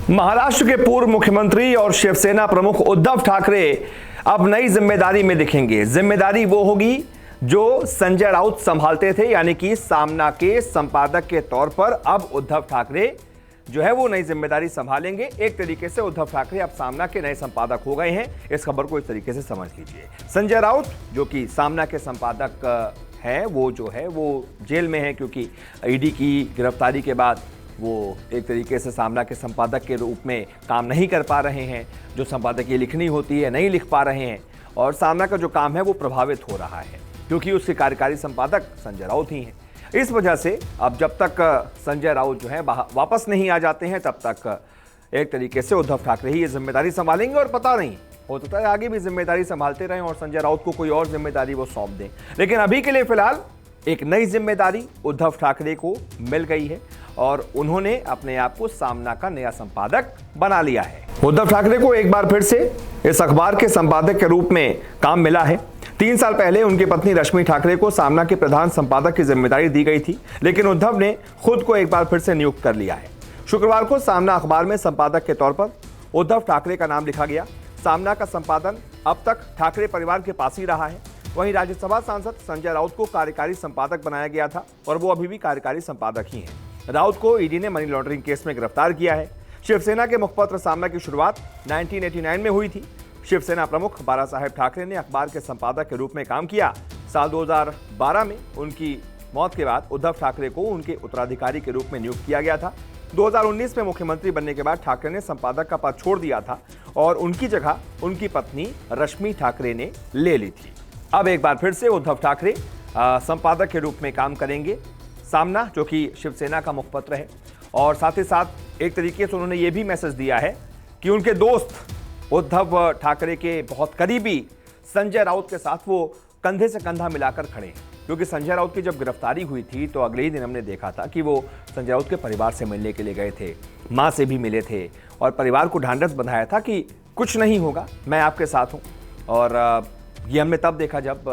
महाराष्ट्र के पूर्व मुख्यमंत्री और शिवसेना प्रमुख उद्धव ठाकरे अब नई जिम्मेदारी में दिखेंगे। जिम्मेदारी वो होगी जो संजय राउत संभालते थे, यानी कि सामना के संपादक के तौर पर अब उद्धव ठाकरे जो है वो नई जिम्मेदारी संभालेंगे। एक तरीके से उद्धव ठाकरे अब सामना के नए संपादक हो गए हैं। इस खबर को इस तरीके से समझ लीजिए। संजय राउत जो कि सामना के संपादक हैं, वो जो है वो जेल में है, क्योंकि ईडी की गिरफ्तारी के बाद वो एक तरीके से सामना के संपादक के रूप में काम नहीं कर पा रहे हैं। जो संपादकीय लिखनी होती है नहीं लिख पा रहे हैं, और सामना का जो काम है वो प्रभावित हो रहा है, क्योंकि उसके कार्यकारी संपादक संजय राउत ही हैं। इस वजह से अब जब तक संजय राउत जो है वापस नहीं आ जाते हैं, तब तक एक तरीके से उद्धव ठाकरे ही ये जिम्मेदारी संभालेंगे। और पता नहीं, हो सकता है आगे भी जिम्मेदारी संभालते रहें और संजय राउत को कोई और जिम्मेदारी वो सौंप दें। लेकिन अभी के लिए फिलहाल एक नई जिम्मेदारी उद्धव ठाकरे को मिल गई है और उन्होंने अपने आप को सामना का नया संपादक बना लिया है। उद्धव ठाकरे को एक बार फिर से इस अखबार के संपादक के रूप में काम मिला है। 3 साल पहले उनकी पत्नी रश्मि ठाकरे को सामना के प्रधान संपादक की जिम्मेदारी दी गई थी, लेकिन उद्धव ने खुद को एक बार फिर से नियुक्त कर लिया है। शुक्रवार को सामना अखबार में संपादक के तौर पर उद्धव ठाकरे का नाम लिखा गया। सामना का संपादन अब तक ठाकरे परिवार के पास ही रहा है। वहीं राज्यसभा सांसद संजय राउत को कार्यकारी संपादक बनाया गया था और वो अभी भी कार्यकारी संपादक ही हैं। राउत को ईडी ने मनी लॉन्ड्रिंग केस में गिरफ्तार किया है। शिवसेना के मुखपत्र सामना की शुरुआत 1989 में हुई थी। शिवसेना प्रमुख बाला साहेब ठाकरे ने अखबार के संपादक के रूप में काम किया। साल 2012 में उनकी मौत के बाद उद्धव ठाकरे को उनके उत्तराधिकारी के रूप में नियुक्त किया गया था। 2019 में मुख्यमंत्री बनने के बाद ठाकरे ने संपादक का पद छोड़ दिया था और उनकी जगह उनकी पत्नी रश्मि ठाकरे ने ले ली थी। अब एक बार फिर से उद्धव ठाकरे संपादक के रूप में काम करेंगे सामना, जो कि शिवसेना का मुखपत्र है। और साथ ही साथ एक तरीके से उन्होंने ये भी मैसेज दिया है कि उनके दोस्त उद्धव ठाकरे के बहुत करीबी संजय राउत के साथ वो कंधे से कंधा मिलाकर खड़े हैं। क्योंकि संजय राउत की जब गिरफ्तारी हुई थी तो अगले ही दिन हमने देखा था कि वो संजय राउत के परिवार से मिलने के लिए गए थे, माँ से भी मिले थे और परिवार को ढांढस बंधाया था कि कुछ नहीं होगा, मैं आपके साथ हूँ। और ये हमने तब देखा जब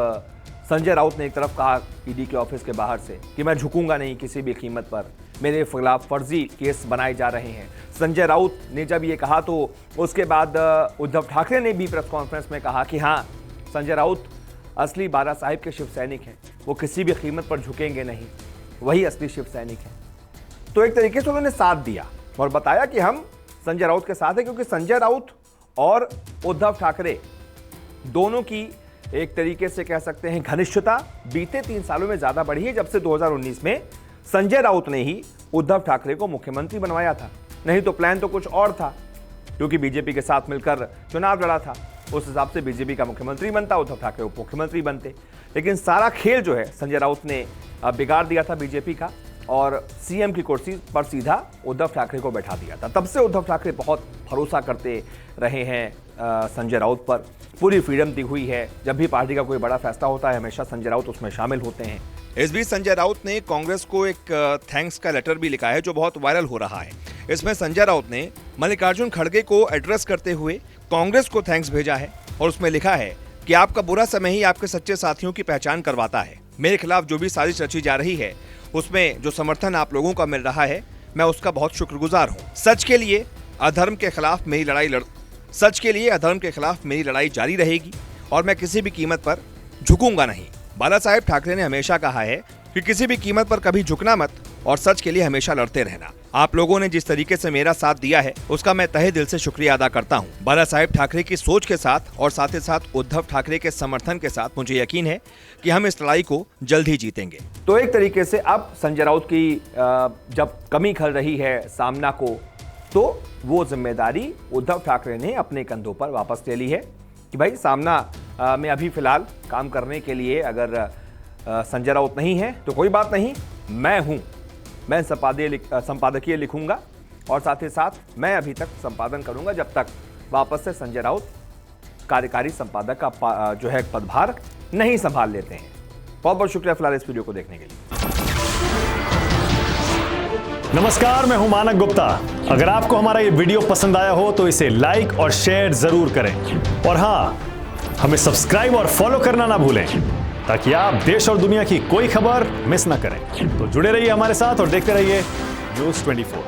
संजय राउत ने एक तरफ कहा ईडी के ऑफिस के बाहर से कि मैं झुकूंगा नहीं किसी भी कीमत पर, मेरे खिलाफ फर्जी केस बनाए जा रहे हैं। संजय राउत ने जब ये कहा तो उसके बाद उद्धव ठाकरे ने भी प्रेस कॉन्फ्रेंस में कहा कि हाँ, संजय राउत असली बाला साहिब के शिव सैनिक हैं, वो किसी भी कीमत पर झुकेंगे नहीं, वही असली शिव सैनिक हैं। तो एक तरीके से उन्होंने साथ दिया और बताया कि हम संजय राउत के साथ हैं, क्योंकि संजय राउत और उद्धव ठाकरे दोनों की एक तरीके से कह सकते हैं घनिष्ठता बीते 3 सालों में ज्यादा बढ़ी है, जब से 2019 में संजय राउत ने ही उद्धव ठाकरे को मुख्यमंत्री बनवाया था। नहीं तो प्लान तो कुछ और था, क्योंकि बीजेपी के साथ मिलकर चुनाव लड़ा था। उस हिसाब से बीजेपी का मुख्यमंत्री बनता, उद्धव ठाकरे उप मुख्यमंत्री बनते। लेकिन सारा खेल जो है संजय राउत ने बिगाड़ दिया था बीजेपी का और सीएम की कुर्सी पर सीधा उद्धव ठाकरे को बैठा दिया था। तब से उद्धव ठाकरे बहुत भरोसा करते रहे हैं संजय राउत पर, पूरी फ्रीडम दी हुई है। जब भी पार्टी का कोई बड़ा फैसला होता है हमेशा संजय राउत उसमें शामिल होते हैं। इस बीच संजय राउत ने कांग्रेस को एक थैंक्स का लेटर भी लिखा है जो बहुत वायरल हो रहा है। इसमें संजय राउत ने मल्लिकार्जुन खड़गे को एड्रेस करते हुए कांग्रेस को थैंक्स भेजा है और उसमें लिखा है कि आपका बुरा समय ही आपके सच्चे साथियों की पहचान करवाता है। मेरे खिलाफ जो भी साजिश रची जा रही है उसमें जो समर्थन आप लोगों का मिल रहा है, मैं उसका बहुत शुक्रगुजार हूँ। सच के लिए अधर्म के खिलाफ मेरी लड़ाई जारी रहेगी और मैं किसी भी कीमत पर झुकूंगा नहीं। बाला साहेब ठाकरे ने हमेशा कहा है कि किसी भी कीमत पर कभी झुकना मत और सच के लिए हमेशा लड़ते रहना। आप लोगों ने जिस तरीके से मेरा साथ दिया है उसका मैं तहे दिल से शुक्रिया अदा करता हूं। बाला साहेब ठाकरे की सोच के साथ और साथ ही साथ उद्धव ठाकरे के समर्थन के साथ मुझे यकीन है कि हम इस लड़ाई को जल्द ही जीतेंगे। तो एक तरीके से अब संजय राउत की जब कमी खल रही है सामना को, तो वो जिम्मेदारी उद्धव ठाकरे ने अपने कंधों पर वापस ले ली है कि भाई सामना में अभी फिलहाल काम करने के लिए अगर संजय राउत नहीं है तो कोई बात नहीं, मैं हूं। मैं संपादकीय लिखूंगा और साथ ही साथ मैं अभी तक संपादन करूंगा जब तक वापस से संजय राउत कार्यकारी संपादक का जो है पदभार नहीं संभाल लेते हैं। बहुत बहुत शुक्रिया फिलहाल इस वीडियो को देखने के लिए। नमस्कार, मैं हूं मानक गुप्ता। अगर आपको हमारा ये वीडियो पसंद आया हो तो इसे लाइक और शेयर जरूर करें और हाँ, हमें सब्सक्राइब और फॉलो करना ना भूलें ताकि आप देश और दुनिया की कोई खबर मिस ना करें। तो जुड़े रहिए हमारे साथ और देखते रहिए न्यूज़ 24।